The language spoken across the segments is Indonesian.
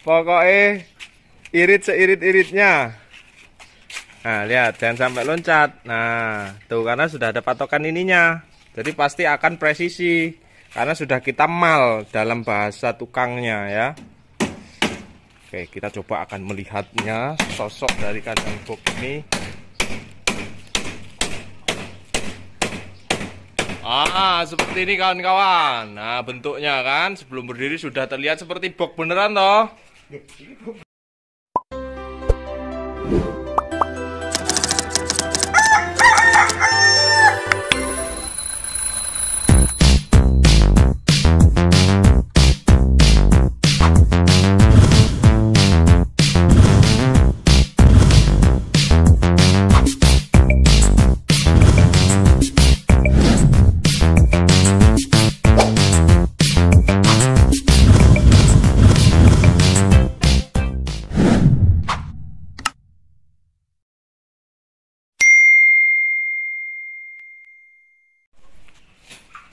Pokoknya irit seirit-iritnya. Nah, lihat, jangan sampai loncat. Nah, tuh karena sudah ada patokan ininya. Jadi pasti akan presisi. Karena sudah kita mal dalam bahasa tukangnya ya. Oke, kita coba akan melihatnya sosok dari kandang box ini. Seperti ini kawan-kawan. Nah, bentuknya kan sebelum berdiri sudah terlihat seperti box beneran toh.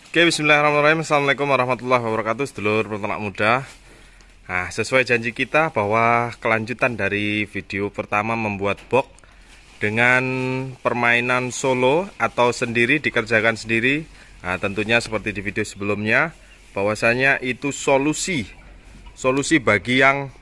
Oke, bismillahirrahmanirrahim. Assalamualaikum warahmatullahi wabarakatuh, sedulur peternak muda. Nah, sesuai janji kita bahwa kelanjutan dari video pertama membuat box dengan permainan solo atau sendiri, dikerjakan sendiri. Nah, tentunya seperti di video sebelumnya, bahwasanya itu solusi bagi yang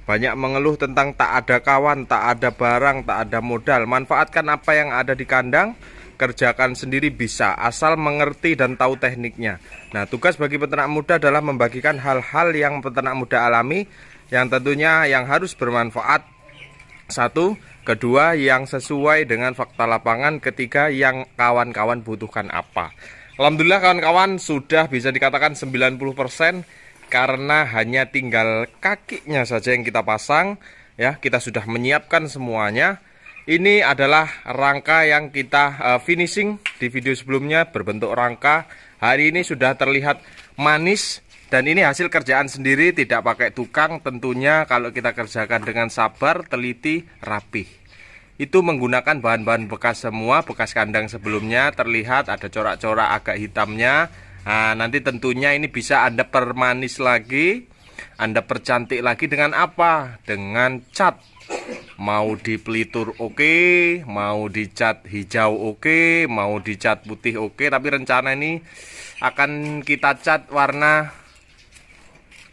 banyak mengeluh tentang tak ada kawan, tak ada barang, tak ada modal. Manfaatkan apa yang ada di kandang, kerjakan sendiri bisa, asal mengerti dan tahu tekniknya. Nah, tugas bagi peternak muda adalah membagikan hal-hal yang peternak muda alami, yang tentunya yang harus bermanfaat. Satu, kedua yang sesuai dengan fakta lapangan, ketiga yang kawan-kawan butuhkan apa. Alhamdulillah kawan-kawan sudah bisa dikatakan 90%, karena hanya tinggal kakinya saja yang kita pasang ya. Kita sudah menyiapkan semuanya. Ini adalah rangka yang kita finishing di video sebelumnya berbentuk rangka. Hari ini sudah terlihat manis dan ini hasil kerjaan sendiri, tidak pakai tukang. Tentunya kalau kita kerjakan dengan sabar, teliti, rapih. Itu menggunakan bahan-bahan bekas semua, bekas kandang sebelumnya. Terlihat ada corak-corak agak hitamnya. Nah, nanti tentunya ini bisa Anda permanis lagi, Anda percantik lagi dengan apa? Dengan cat. Mau dipelitur oke, mau dicat hijau oke, mau dicat putih oke. Tapi rencana ini akan kita cat warna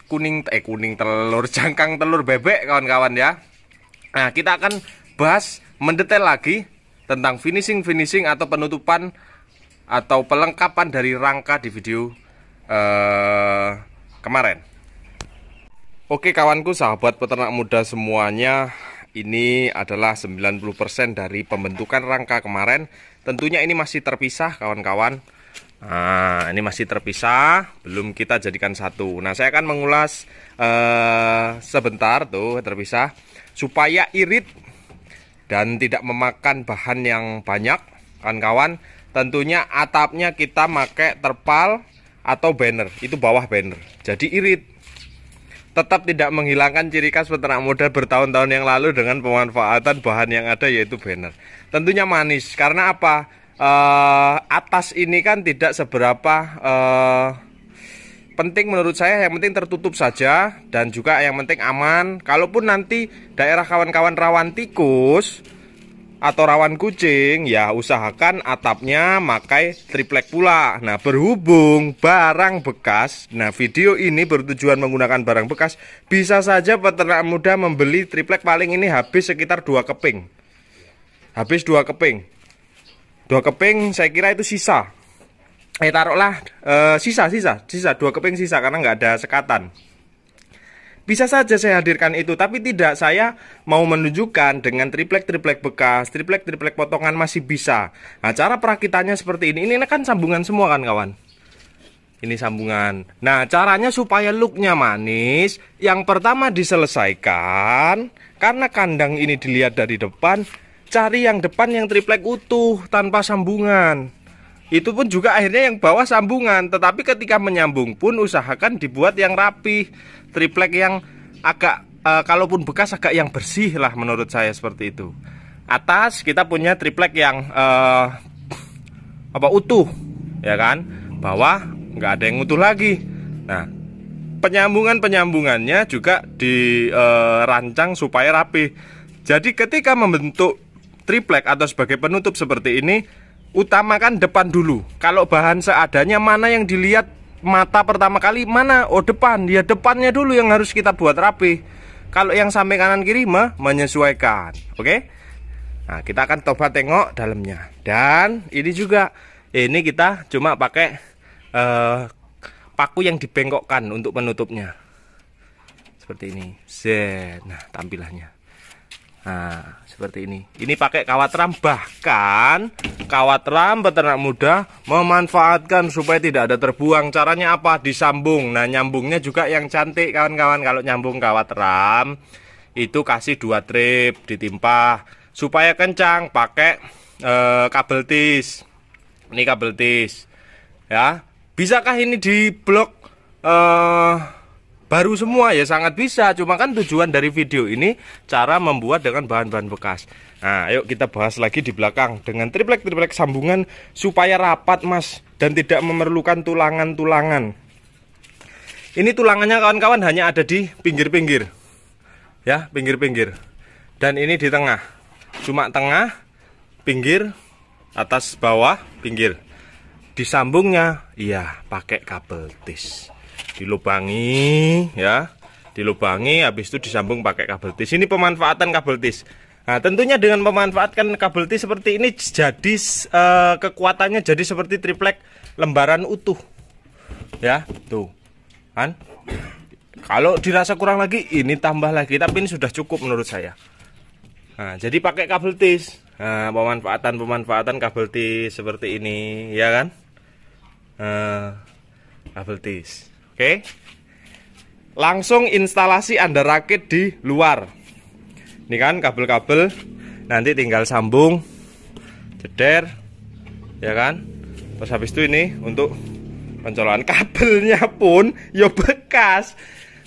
kuning telur, jangkang telur bebek kawan-kawan ya. Nah, kita akan bahas mendetail lagi tentang finishing atau penutupan atau pelengkapan dari rangka di video kemarin. Oke kawanku, sahabat peternak muda semuanya, ini adalah 90% dari pembentukan rangka kemarin. Tentunya ini masih terpisah kawan-kawan. Nah, ini masih terpisah, belum kita jadikan satu. Nah, saya akan mengulas sebentar tuh terpisah, supaya irit dan tidak memakan bahan yang banyak kawan-kawan. Tentunya atapnya kita pakai terpal atau banner, itu bawah banner, jadi irit. Tetap tidak menghilangkan ciri khas peternak muda bertahun-tahun yang lalu dengan pemanfaatan bahan yang ada, yaitu banner. Tentunya manis, karena apa? Atas ini kan tidak seberapa penting menurut saya. Yang penting tertutup saja, dan juga yang penting aman. Kalaupun nanti daerah kawan-kawan rawan tikus atau rawan kucing, ya usahakan atapnya pakai triplek pula. Nah, berhubung barang bekas, nah video ini bertujuan menggunakan barang bekas, bisa saja peternak muda membeli triplek paling ini habis sekitar 2 keping. Habis 2 keping. 2 keping saya kira itu sisa. Taruhlah sisa 2 keping sisa, karena nggak ada sekatan. Bisa saja saya hadirkan itu, tapi tidak, saya mau menunjukkan dengan triplek bekas, triplek potongan masih bisa. Nah, cara perakitannya seperti ini. Ini kan sambungan semua kan kawan. Ini sambungan. Nah, caranya supaya looknya manis, yang pertama diselesaikan, karena kandang ini dilihat dari depan, cari yang depan yang triplek utuh tanpa sambungan. Itu pun juga akhirnya yang bawah sambungan, tetapi ketika menyambung pun usahakan dibuat yang rapi. Triplek yang agak kalaupun bekas agak yang bersih lah, menurut saya seperti itu. Atas kita punya triplek yang utuh, ya kan. Bawah nggak ada yang utuh lagi. Nah, penyambungannya juga dirancang supaya rapi. Jadi ketika membentuk triplek atau sebagai penutup seperti ini, utamakan depan dulu. Kalau bahan seadanya, mana yang dilihat mata pertama kali, mana? Oh, depan. Ya, depannya dulu yang harus kita buat rapi. Kalau yang sampai kanan kiri menyesuaikan. Oke? Nah, kita akan coba tengok dalamnya. Dan ini juga, ini kita cuma pakai paku yang dibengkokkan untuk penutupnya. Seperti ini. Nah, tampilannya. Nah, seperti ini. Ini pakai kawat ram, bahkan kawat ram peternak muda memanfaatkan supaya tidak ada terbuang. Caranya apa? Disambung. Nah, nyambungnya juga yang cantik kawan-kawan. Kalau nyambung kawat ram itu kasih 2 trip ditimpa supaya kencang, pakai kabel tis. Ini kabel tis. Ya. Bisakah ini diblok baru semua? Ya sangat bisa, cuma kan tujuan dari video ini cara membuat dengan bahan-bahan bekas. Nah, ayo kita bahas lagi di belakang dengan triplek sambungan supaya rapat, Mas, dan tidak memerlukan tulangan-tulangan. Ini tulangannya kawan-kawan hanya ada di pinggir-pinggir. Ya, pinggir-pinggir. Dan ini di tengah. Cuma tengah, pinggir, atas, bawah, pinggir. Disambungnya iya pakai kabel tis. Dilubangi ya, dilubangi, habis itu disambung pakai kabel tis. Ini pemanfaatan kabel tis. Nah, tentunya dengan memanfaatkan kabel tis seperti ini, jadi kekuatannya jadi seperti triplek lembaran utuh. Ya, tuh kan. Kalau dirasa kurang lagi, ini tambah lagi, tapi ini sudah cukup menurut saya. Nah, jadi pakai kabel tis. Nah, pemanfaatan kabel tis seperti ini, ya kan? Kabel tis. Oke. Langsung instalasi Anda rakit di luar. Ini kan kabel-kabel, nanti tinggal sambung, jeder, ya kan? Terus habis itu ini untuk pencolokan kabelnya pun ya bekas.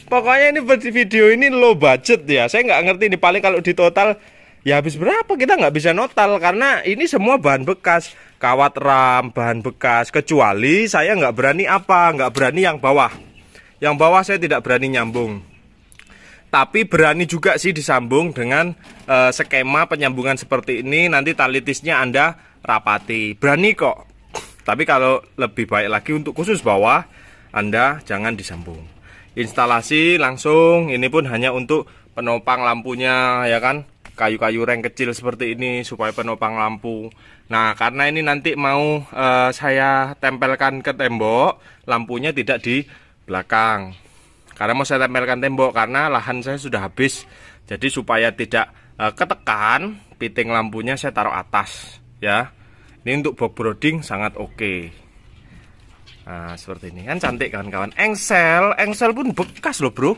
Pokoknya ini video ini low budget ya. Saya nggak ngerti ini, paling kalau di total ya habis berapa, kita nggak bisa notal karena ini semua bahan bekas. Kawat ram, bahan bekas. Kecuali saya nggak berani nggak berani yang bawah. Yang bawah saya tidak berani nyambung. Tapi berani juga sih disambung dengan skema penyambungan seperti ini. Nanti tali tisnya Anda rapati. Berani kok. Tapi kalau lebih baik lagi untuk khusus bawah, Anda jangan disambung. Instalasi langsung, ini pun hanya untuk penopang lampunya, ya kan? Kayu-kayu reng kecil seperti ini supaya penopang lampu. Nah, karena ini nanti mau saya tempelkan ke tembok, lampunya tidak di belakang. Karena mau saya tempelkan tembok karena lahan saya sudah habis. Jadi supaya tidak ketekan, piting lampunya saya taruh atas, ya. Ini untuk box broding sangat oke. Nah, seperti ini kan cantik kawan-kawan. Engsel pun bekas loh, bro.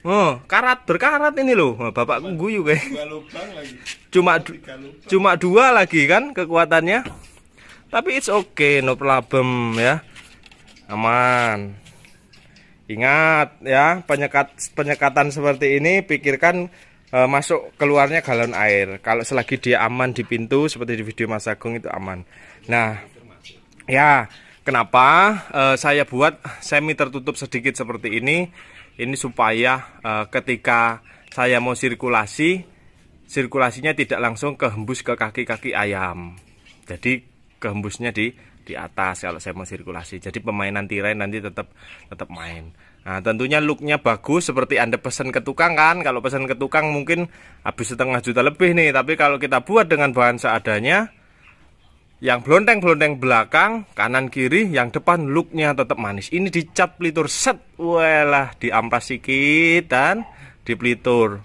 Oh, berkarat ini loh. Bapakku guyu kayak. Cuma 2 lagi kan kekuatannya. Tapi it's okay, no problem ya. Aman. Ingat ya, penyekatan seperti ini pikirkan masuk keluarnya galon air. Kalau selagi dia aman di pintu seperti di video Mas Agung itu aman. Nah, ya, kenapa saya buat semi tertutup sedikit seperti ini? Ini supaya ketika saya mau sirkulasinya tidak langsung kehembus ke kaki-kaki ayam. Jadi kehembusnya di atas kalau saya mau sirkulasi. Jadi pemainan tirai nanti tetap main. Nah, tentunya looknya bagus seperti Anda pesan ke tukang kan. Kalau pesan ke tukang mungkin habis 1,5 juta lebih nih. Tapi kalau kita buat dengan bahan seadanya, yang blonteng belakang, kanan kiri, yang depan looknya tetap manis. Ini dicat pelitur set, walah, diamplas sedikit dan dipelitur.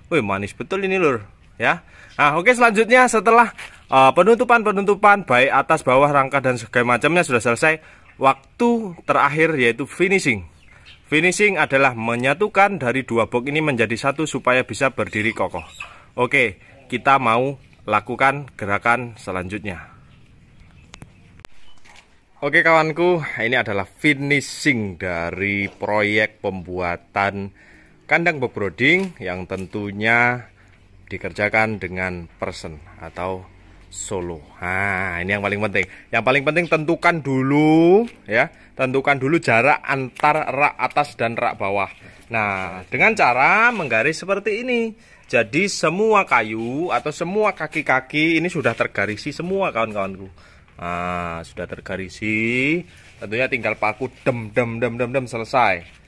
Wih, manis betul ini lur, ya. Nah, oke, selanjutnya setelah penutupan baik atas, bawah, rangka dan segala macamnya sudah selesai, waktu terakhir yaitu finishing. Finishing adalah menyatukan dari 2 box ini menjadi satu supaya bisa berdiri kokoh. Oke, kita mau lakukan gerakan selanjutnya. Oke kawanku, ini adalah finishing dari proyek pembuatan kandang box broding yang tentunya dikerjakan dengan person atau Solo. Nah, ini yang paling penting. Yang paling penting tentukan dulu ya, tentukan dulu jarak antar rak atas dan rak bawah. Nah, dengan cara menggaris seperti ini. Jadi semua kayu atau semua kaki-kaki ini sudah tergarisi semua kawan-kawanku. Nah, sudah tergarisi. Tentunya tinggal paku dem selesai.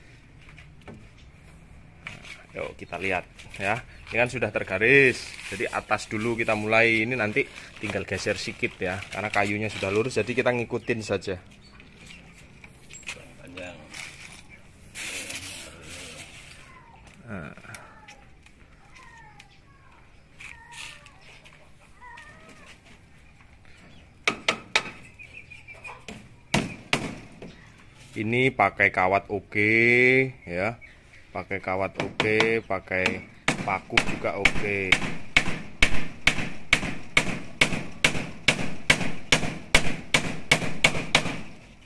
Yuk kita lihat ya. Ini kan sudah tergaris. Jadi atas dulu kita mulai. Ini nanti tinggal geser sedikit ya. Karena kayunya sudah lurus, jadi kita ngikutin saja. Nah. Ini pakai kawat oke ya. Pakai kawat oke, pakai paku juga oke.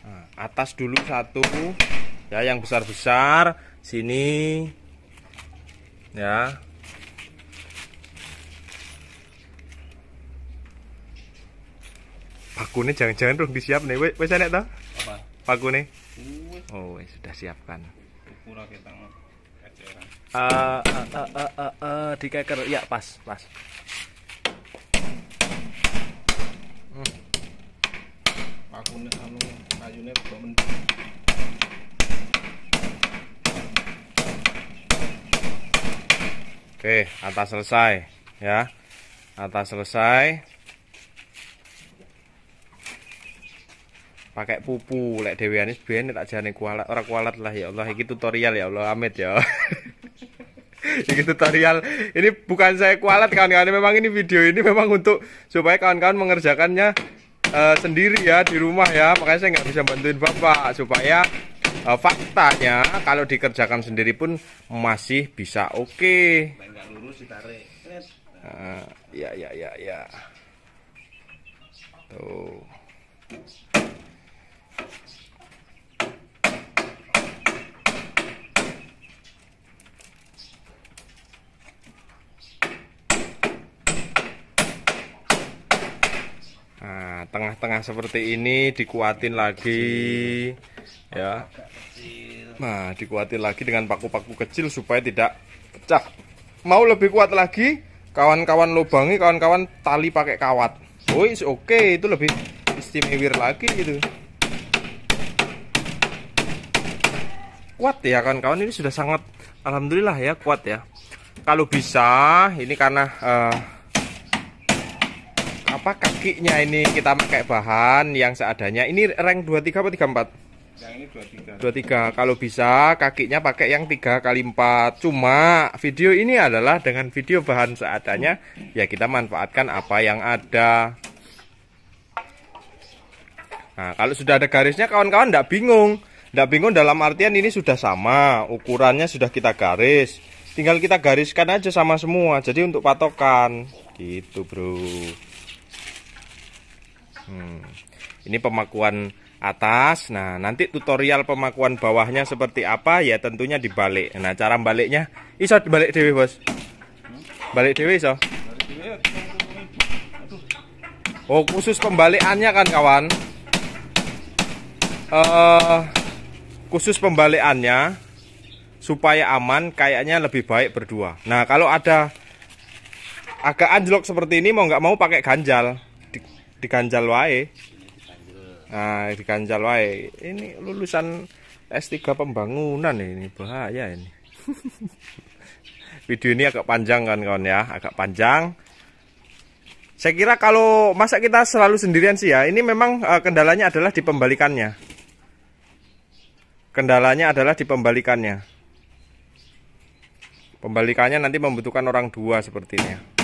Nah, atas dulu satu ya, yang besar-besar sini ya. Paku nih jangan-jangan dong disiap nih. Wes enek toh? Apa? Paku nih. Oh, sudah siapkan. Dikeker ya, pas. Pakune anu kayune kok Oke, atas selesai ya. Atas selesai. Pakai pupu lek dheweane ben tak jane kualat ora kualat lah ya Allah. Iki tutorial ya Allah, amit ya. Ini tutorial, ini bukan saya kualat kawan-kawan, memang ini video ini memang untuk supaya kawan-kawan mengerjakannya sendiri ya di rumah ya. Makanya saya nggak bisa bantuin bapak supaya faktanya kalau dikerjakan sendiri pun masih bisa oke. nggak lurus ditarik. Ya. Tuh. Nah, tengah-tengah seperti ini dikuatin lagi ya. Nah, dikuatin lagi dengan paku-paku kecil supaya tidak pecah. Mau lebih kuat lagi, kawan-kawan lubangi, kawan-kawan tali pakai kawat. Oh, oke, itu lebih istimewa lagi gitu. Kuat ya kawan-kawan, ini sudah sangat alhamdulillah ya, kuat ya. Kalau bisa ini karena kakinya ini kita pakai bahan yang seadanya. Ini rank 23 apa 34? Yang ini 23. 23. Kalau bisa kakinya pakai yang 3x4. Cuma video ini adalah dengan video bahan seadanya, ya kita manfaatkan apa yang ada. Nah, kalau sudah ada garisnya kawan-kawan enggak bingung. Enggak bingung dalam artian ini sudah sama, ukurannya sudah kita garis. Tinggal kita gariskan aja sama semua. Jadi untuk patokan gitu, Bro. Ini pemakuan atas. Nah, nanti tutorial pemakuan bawahnya seperti apa ya tentunya dibalik. Nah, cara baliknya iso dibalik dewe, Bos. Balik dewe iso. Oh, khusus pembalikannya kan, kawan. Khusus pembalikannya supaya aman kayaknya lebih baik berdua. Nah, kalau ada agak anjlok seperti ini mau nggak mau pakai ganjal. Diganjal wae. Nah, diganjal wae. Ini lulusan S3 pembangunan ini, bahaya ini. Video ini agak panjang kan kawan ya, agak panjang. Saya kira kalau masa kita selalu sendirian sih ya, ini memang kendalanya adalah di pembalikannya. Kendalanya adalah di pembalikannya. Pembalikannya nanti membutuhkan orang dua sepertinya.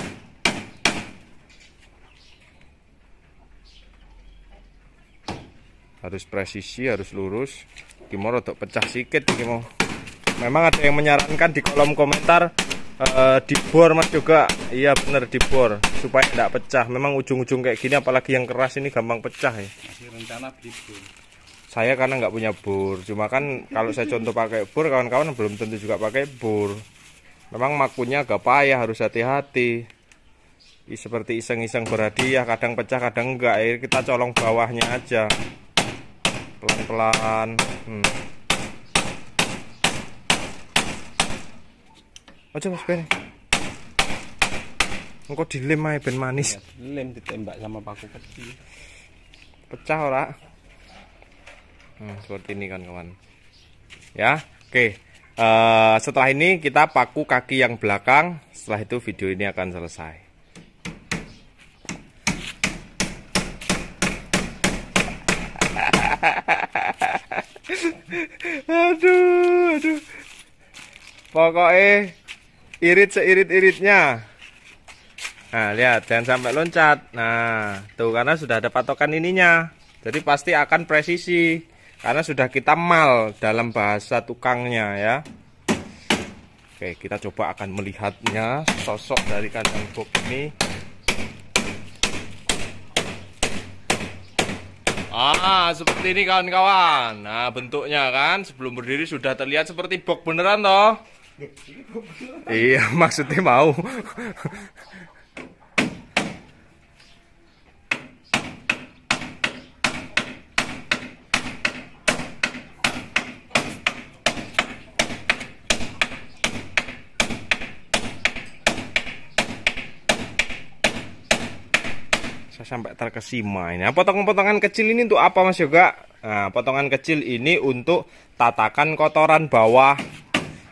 Harus presisi, harus lurus. Gimana untuk pecah sikit gimana. Memang ada yang menyarankan di kolom komentar dibor Mas juga. Iya bener dibor supaya tidak pecah. Memang ujung-ujung kayak gini apalagi yang keras ini gampang pecah ya. Masih rencana beli bor. Saya karena nggak punya bor. Cuma kan kalau saya contoh pakai bor, kawan-kawan belum tentu juga pakai bor. Memang makunya agak payah, harus hati-hati. seperti iseng-iseng berhadiah, kadang pecah kadang enggak. Kita colong bawahnya aja pelan-pelan. Aja Mas Ben. Engko dilem ae ben manis. Lem ditembak sama paku kecil. Pecah ora? Seperti ini kan kawan. Ya, oke. Setelah ini kita paku kaki yang belakang. Setelah itu video ini akan selesai. Aduh. Pokoknya irit seirit-iritnya. Nah, lihat, jangan sampai loncat. Nah, tuh karena sudah ada patokan ininya. Jadi pasti akan presisi. Karena sudah kita mal dalam bahasa tukangnya ya. Oke, kita coba akan melihatnya sosok dari kandang box ini. Seperti ini kawan-kawan. Nah, bentuknya kan sebelum berdiri sudah terlihat seperti box beneran toh? Iya, maksudnya mau. Sampai terkesima ini. Nah, potongan-potongan kecil ini untuk apa Mas Yoga? Nah, potongan kecil ini untuk tatakan kotoran bawah.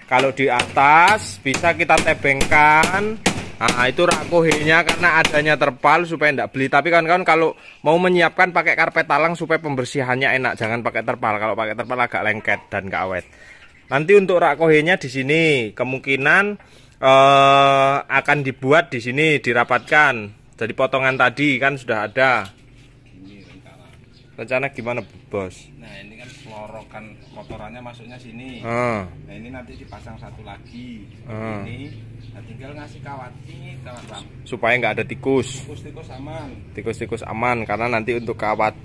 Kalau di atas bisa kita tebengkan. Nah, itu rak kohenya karena adanya terpal supaya tidak beli. Tapi kan kalau mau menyiapkan pakai karpet talang supaya pembersihannya enak. Jangan pakai terpal. Kalau pakai terpal agak lengket dan gak awet. Nanti untuk rak kohenya di sini kemungkinan akan dibuat di sini dirapatkan. Jadi potongan tadi kan sudah ada. Ini Rencana gimana Bos? Nah ini kan selorokan kotorannya masuknya sini. Nah ini nanti dipasang satu lagi. Ini, nah tinggal ngasih kawat ini, kawat ram. Supaya nggak ada tikus. Tikus-tikus aman. Tikus-tikus aman karena nanti untuk kawat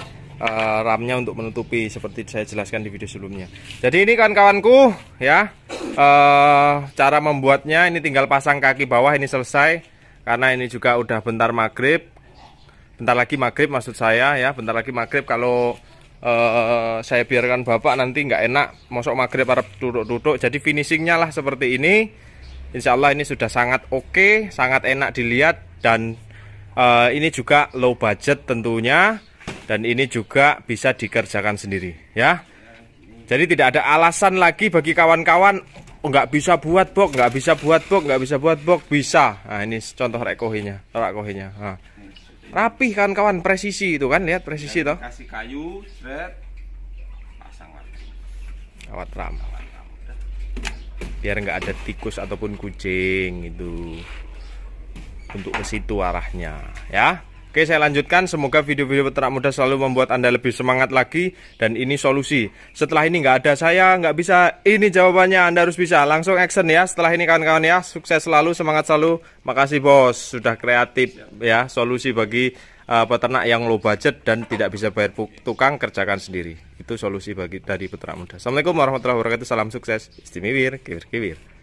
ramnya untuk menutupi seperti saya jelaskan di video sebelumnya. Jadi ini kan kawanku ya, cara membuatnya ini tinggal pasang kaki bawah ini selesai. Karena ini juga udah bentar maghrib. Bentar lagi maghrib maksud saya ya. Bentar lagi maghrib. Kalau saya biarkan bapak nanti nggak enak. Mosok maghrib harap duduk-duduk. Jadi finishingnya lah seperti ini. Insya Allah ini sudah sangat oke, sangat enak dilihat. Dan ini juga low budget tentunya. Dan ini juga bisa dikerjakan sendiri ya. Jadi tidak ada alasan lagi bagi kawan-kawan nggak bisa buat box, nggak bisa buat box, nggak bisa buat box, bisa. Nah ini contoh rak kohenya. Nah, rapih kan kawan, presisi itu kan, lihat presisi toh. Kasih kayu, thread, pasang lagi. Kawat ram. Biar nggak ada tikus ataupun kucing itu. Untuk ke situ arahnya, ya. Oke, saya lanjutkan. Semoga video-video peternak muda selalu membuat Anda lebih semangat lagi. Dan ini solusi. Setelah ini nggak ada saya, nggak bisa. Ini jawabannya, Anda harus bisa. Langsung action ya. Setelah ini kawan-kawan ya. Sukses selalu, semangat selalu. Makasih bos, sudah kreatif ya. Solusi bagi peternak yang low budget dan tidak bisa bayar tukang, kerjakan sendiri. Itu solusi dari peternak muda. Assalamualaikum warahmatullahi wabarakatuh. Salam sukses. Istimewir, kiwir-kiwir.